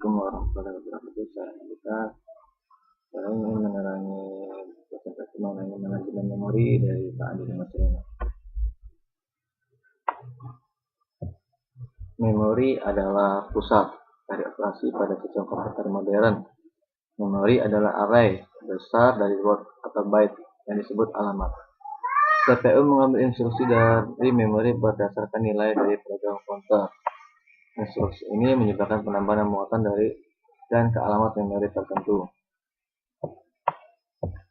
Assalamualaikum warahmatullahi wabarakatuh. Saya Andika. Sekarang ingin menerangi presentasi mengenai manajemen memori dari Pak Andi Mas Reno. Memori adalah pusat dari operasi pada sistem komputer modern. Memori adalah array besar dari word atau byte yang disebut alamat. CPU mengambil instruksi dari memori berdasarkan nilai dari program komputer. Instruksi ini menyebabkan penambahan dan penguatan dari dan ke alamat memori tertentu.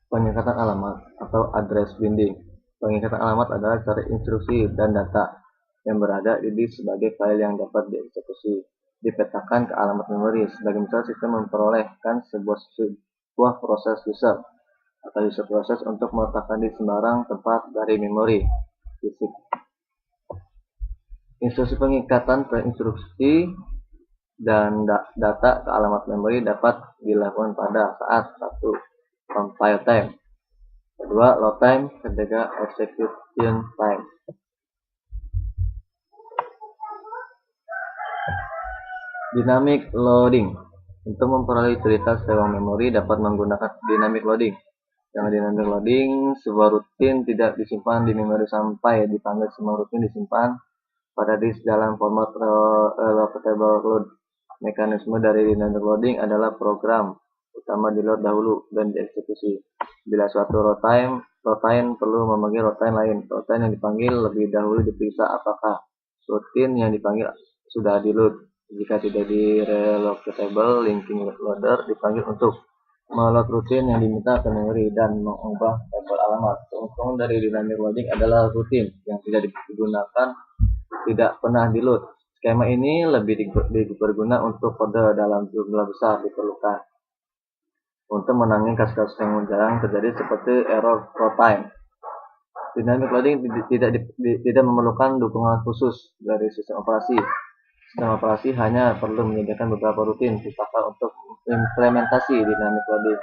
Pengikatan alamat atau address binding. Pengikatan alamat adalah cara instruksi dan data yang berada di disk sebagai file yang dapat dieksekusi, dipetakan ke alamat memori. Sebagai misal, sistem memperolehkan sebuah proses user atau user proses untuk meletakkan di sembarang tempat dari memori fisik. Instruksi pengikatan instruksi dan data ke alamat memori dapat dilakukan pada saat 1. Compile time, 2. Load time, 3. Execution time. Dynamic loading. Untuk memperoleh cerita sewang memori dapat menggunakan dynamic loading. Dengan dynamic loading, sebuah rutin tidak disimpan di memori sampai dipanggil semua rutin disimpan pada disk dalam format reloadable load. Mekanisme dari dynamic loading adalah program utama di load dahulu dan dieksekusi. Bila suatu routine perlu memanggil routine lain, routine yang dipanggil lebih dahulu diperiksa apakah rutin yang dipanggil sudah di load. Jika tidak di relocatable, linking loader dipanggil untuk meload rutin yang diminta ke memori dan mengubah tabel alamat. Keuntungan dari dynamic loading adalah rutin yang tidak digunakan tidak pernah di load. Skema ini lebih diperguna untuk kode dalam jumlah besar diperlukan untuk menangani kasus-kasus yang jarang terjadi seperti error routine. Dynamic loading tidak memerlukan dukungan khusus dari sistem operasi. Sistem operasi hanya perlu menyediakan beberapa rutin dipakai untuk implementasi dynamic loading.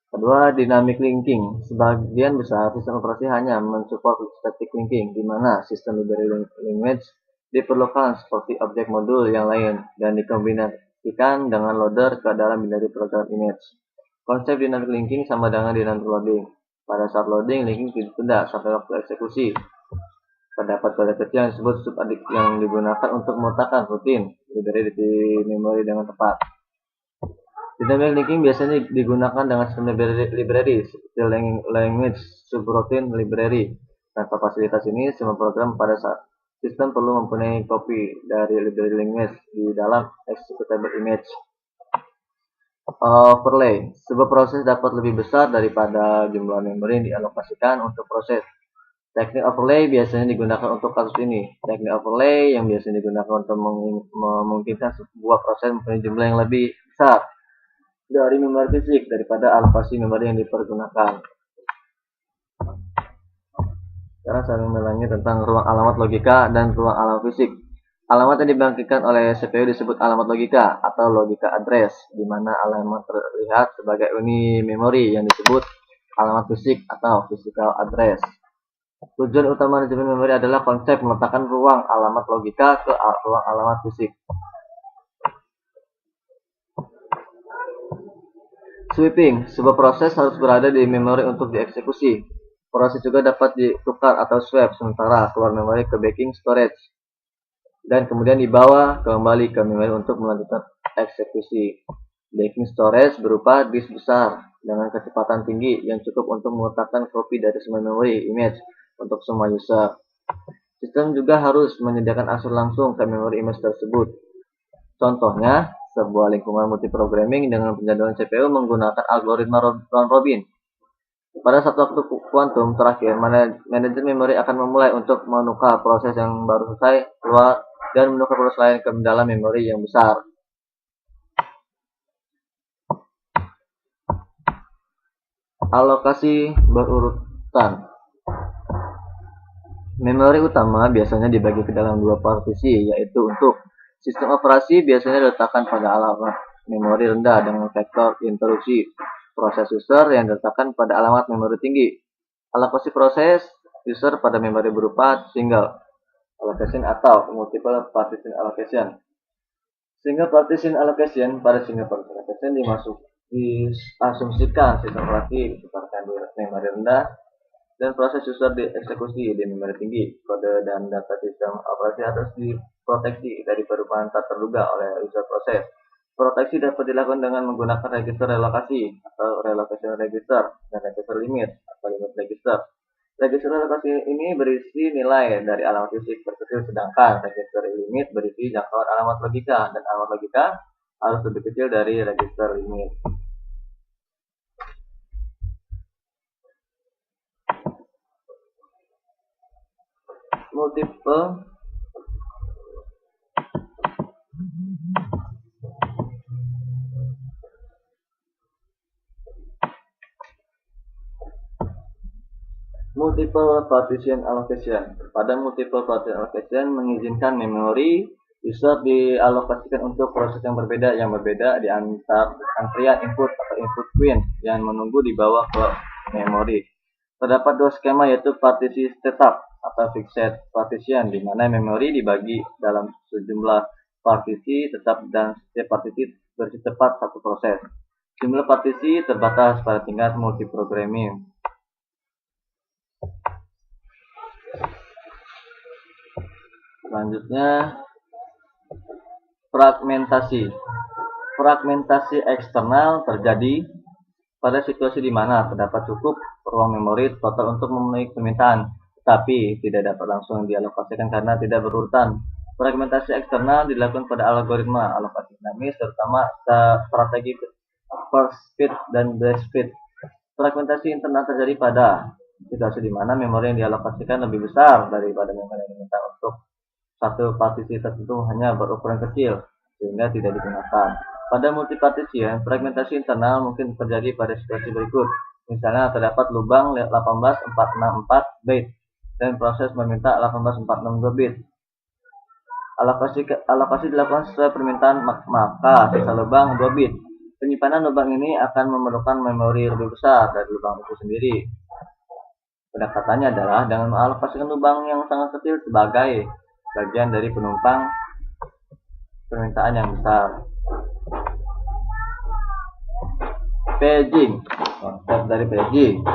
Kedua, dynamic linking. Sebagian besar sistem operasi hanya mensupport static linking, di mana sistem library language diperlukan seperti objek modul yang lain dan dikombinasikan dengan loader ke dalam binary program image. Konsep dynamic linking sama dengan dynamic loading. Pada saat loading, linking ditunda sampai waktu eksekusi. Terdapat kode kecil yang disebut subadik yang digunakan untuk meletakkan rutin library di memori dengan tepat. Dynamic linking biasanya digunakan dengan sistem library seperti language subroutine library. Tanpa fasilitas ini, semua program pada saat sistem perlu mempunyai copy dari library language di dalam executable image. Overlay. Sebuah proses dapat lebih besar daripada jumlah memori yang dialokasikan untuk proses. Teknik overlay biasanya digunakan untuk kasus ini. Teknik overlay yang biasanya digunakan untuk memungkinkan sebuah proses mempunyai jumlah yang lebih besar dari memori fisik daripada alokasi memori yang dipergunakan. Sekarang saya menerangi tentang ruang alamat logika dan ruang alamat fisik. Alamat yang dibangkitkan oleh CPU disebut alamat logika atau logika address, di mana alamat terlihat sebagai uni memori yang disebut alamat fisik atau physical address. Tujuan utama manajemen memori adalah konsep meletakkan ruang alamat logika ke ruang alamat fisik. Sweeping. Sebuah proses harus berada di memori untuk dieksekusi. Proses juga dapat ditukar atau swap sementara keluar memori ke backing storage dan kemudian dibawa kembali ke memori untuk melanjutkan eksekusi. Backing storage berupa disk besar dengan kecepatan tinggi yang cukup untuk meletakkan copy dari semua memori image untuk semua user. Sistem juga harus menyediakan akses langsung ke memori image tersebut. Contohnya, sebuah lingkungan multiprogramming dengan penjadwalan CPU menggunakan algoritma round robin. Pada satu waktu kuantum terakhir, manajer memori akan memulai untuk menukar proses yang baru selesai keluar dan menukar proses lain ke dalam memori yang besar. Alokasi berurutan. Memori utama biasanya dibagi ke dalam dua partisi, yaitu untuk sistem operasi biasanya diletakkan pada alamat memori rendah dengan vektor interupsi. Proses user yang diletakkan pada alamat memori tinggi. Alokasi proses user pada memori berupa single allocation atau multiple partition allocation. Single partition allocation, pada single partition allocation diasumsikan sistem operasi ditempatkan di memori rendah dan proses user dieksekusi di memori tinggi. Kode dan data sistem operasi harus diproteksi dari perubahan tak terduga oleh user proses. Proteksi dapat dilakukan dengan menggunakan register relokasi atau relocation register dan register limit atau limit register. Register relokasi ini berisi nilai dari alamat fisik terkecil, sedangkan register limit berisi jangkauan alamat logika, dan alamat logika harus lebih kecil dari register limit. Multiple partition allocation. Pada multiple partition allocation mengizinkan memori user dialokasikan untuk proses yang berbeda di antrian input atau input queue yang menunggu dibawa ke memori. Terdapat dua skema, yaitu partisi tetap atau fixed partition, di mana memori dibagi dalam sejumlah partisi tetap dan setiap partisi bersifat satu proses. Jumlah partisi terbatas pada tingkat multiprogramming. Selanjutnya, fragmentasi. Fragmentasi eksternal terjadi pada situasi di mana terdapat cukup ruang memori total untuk memenuhi permintaan, tetapi tidak dapat langsung dialokasikan karena tidak berurutan. Fragmentasi eksternal dilakukan pada algoritma alokasi dinamis, terutama strategi first fit dan last fit. Fragmentasi internal terjadi pada situasi di mana memori yang dialokasikan lebih besar daripada memori yang diminta untuk satu partisi tertentu hanya berukuran kecil sehingga tidak digunakan. Pada multipartition, fragmentasi internal mungkin terjadi pada situasi berikut. Misalnya terdapat lubang 18464 bit dan proses meminta 18462 bit. Alokasi dilakukan sesuai permintaan, maka sisa lubang 2 bit. Penyimpanan lubang ini akan memerlukan memori lebih besar dari lubang itu sendiri. Pendekatannya adalah dengan mengalokasikan lubang yang sangat kecil sebagai bagian dari penumpang permintaan yang besar. Paging. Konsep dari paging.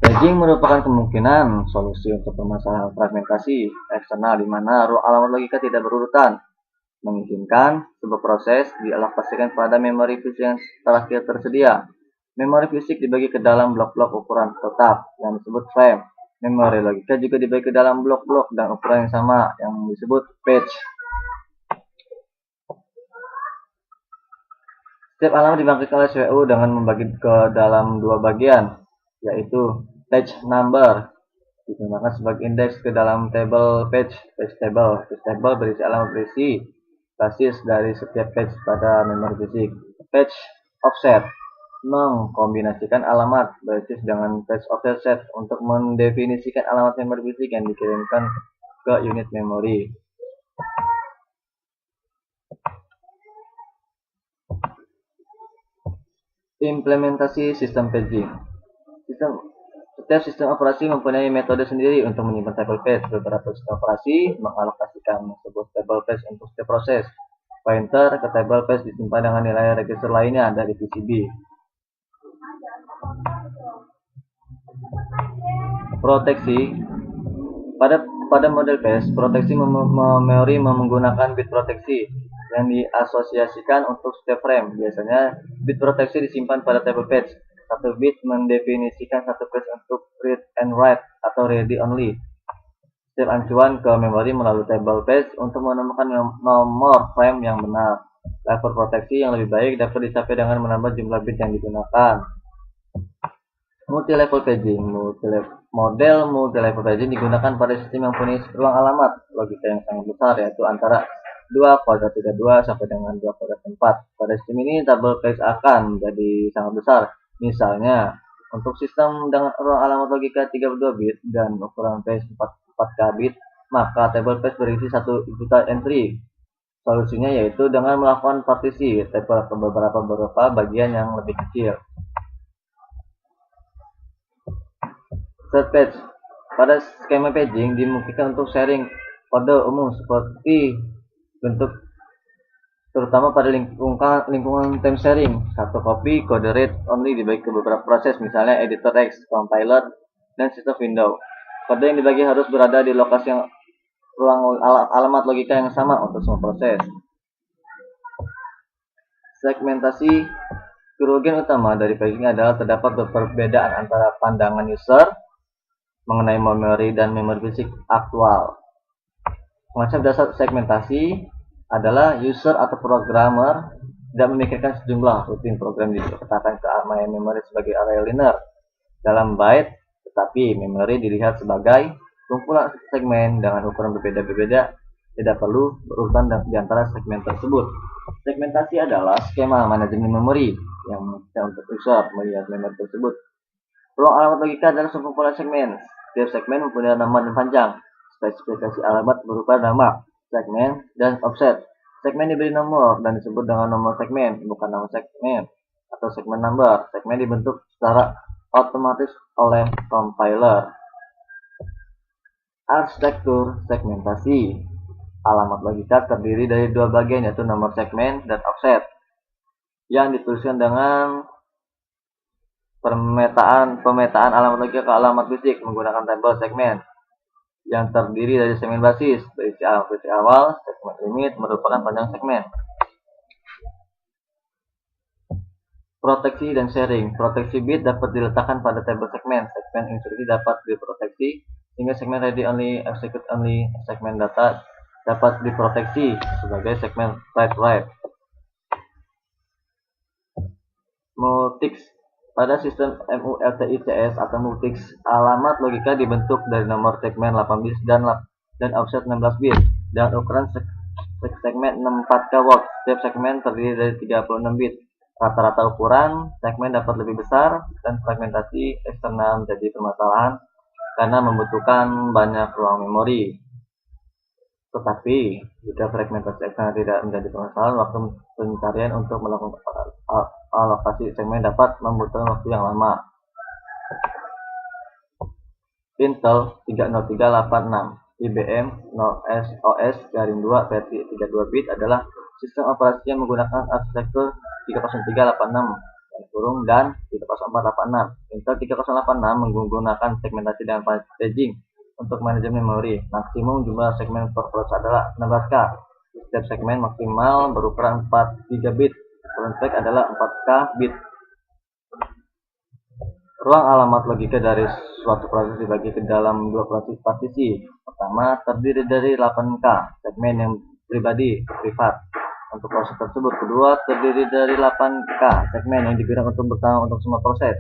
Paging merupakan kemungkinan solusi untuk permasalahan fragmentasi eksternal di mana ruang alamat logika tidak berurutan, mengizinkan sebuah proses dialokasikan pada memori fisik yang terakhir tersedia. Memori fisik dibagi ke dalam blok-blok ukuran tetap yang disebut frame. Memori logika juga dibagi ke dalam blok-blok dan ukuran yang sama yang disebut page. Setiap alamat dibangkitkan oleh CPU dengan membagi ke dalam dua bagian, yaitu page number digunakan sebagai indeks ke dalam tabel page table. Page table berisi alamat berisi basis dari setiap page pada memori fisik. Page offset mengkombinasikan alamat basis dengan page offset untuk mendefinisikan alamat memori fisik yang dikirimkan ke unit memori. Implementasi sistem paging. Setiap sistem operasi mempunyai metode sendiri untuk menyimpan tabel page. Beberapa sistem operasi mengalokasikan sebuah tabel page untuk setiap proses. Pointer ke tabel page disimpan dengan nilai register lainnya dari PCB. Proteksi. Pada model page, proteksi memori menggunakan bit proteksi yang diasosiasikan untuk setiap frame. Biasanya bit proteksi disimpan pada tabel page. Satu bit mendefinisikan satu page untuk read and write atau ready only. Setiap acuan ke memori melalui tabel page untuk menemukan nomor frame yang benar. Level proteksi yang lebih baik dapat dicapai dengan menambah jumlah bit yang digunakan. Multi-level paging. Model multi-level paging digunakan pada sistem yang punya ruang alamat logika yang sangat besar, yaitu antara 2^32 sampai dengan 2^4. Pada sistem ini tabel page akan menjadi sangat besar. Misalnya, untuk sistem dengan ruang alamat logika 32 bit dan ukuran page 4K bit, maka tabel page berisi 1 juta entry. Solusinya yaitu dengan melakukan partisi tabel ke beberapa bagian yang lebih kecil. Third page. Pada skema paging dimungkinkan untuk sharing kode umum seperti bentuk terutama pada lingkungan time sharing. Satu copy kode read only dibagi ke beberapa proses, misalnya editor text, compiler, dan sistem window. Kode yang dibagi harus berada di lokasi yang alamat logika yang sama untuk semua proses. Segmentasi. Kerugian utama dari paging adalah terdapat perbedaan antara pandangan user mengenai memori dan memori fisik aktual. Konsep dasar segmentasi adalah user atau programmer tidak memikirkan sejumlah rutin program diletakkan ke area memori sebagai area linear dalam byte, tetapi memori dilihat sebagai kumpulan segmen dengan ukuran berbeda-beda. Tidak perlu berurutan di antara segmen tersebut. Segmentasi adalah skema manajemen memori yang memungkinkan untuk user melihat memori tersebut. Ruang alamat logika adalah sekumpulan segmen. Setiap segmen mempunyai nama dan panjang. Spesifikasi alamat berupa nama, segmen, dan offset. Segmen diberi nomor dan disebut dengan nomor segmen, bukan nama segmen atau segmen number. Segmen dibentuk secara otomatis oleh compiler. Arsitektur segmentasi. Alamat logika terdiri dari dua bagian, yaitu nomor segmen dan offset, yang dituliskan dengan pemetaan alamat logika ke alamat fisik menggunakan tabel segmen yang terdiri dari segmen basis, berisi alamat fisik awal, segmen limit merupakan panjang segmen. Proteksi dan sharing. Proteksi bit dapat diletakkan pada tabel segmen. Segmen instruksi dapat diproteksi sehingga segmen ready only, execute only, segmen data dapat diproteksi sebagai segmen write. Multics. Pada sistem MULTICS atau multics, alamat logika dibentuk dari nomor segmen 8 bit dan offset 16 bit dan ukuran segmen 64K watt. Setiap segmen terdiri dari 36 bit. Rata-rata ukuran segmen dapat lebih besar dan fragmentasi eksternal menjadi permasalahan karena membutuhkan banyak ruang memori. Tetapi jika fragmentasi eksternal tidak menjadi permasalahan, waktu pencarian untuk melakukan alokasi segmen dapat membutuhkan waktu yang lama. Intel 30386 IBM OS Garing 2 versi 32 bit adalah sistem operasi yang menggunakan arsitektur 30386 dan 30486. Intel 3086 menggunakan segmentasi dan packaging untuk manajemen memori. Maksimum jumlah segmen per proses adalah 16K. Setiap segmen maksimal berukuran 4 GB. Frontback adalah 4K bit. Ruang alamat logika dari suatu proses dibagi ke dalam dua partisi. Pertama, terdiri dari 8K segmen yang pribadi, privat untuk proses tersebut. Kedua, terdiri dari 8K segmen yang digunakan untuk bertanggung untuk semua proses.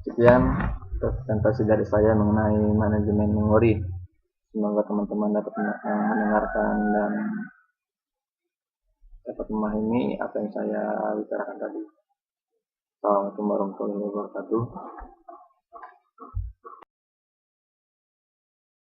Sekian presentasi dari saya mengenai manajemen memori. Semoga teman-teman dapat mendengarkan dan dapat memahami apa yang saya bicarakan tadi. Assalamualaikum warahmatullahi wabarakatuh.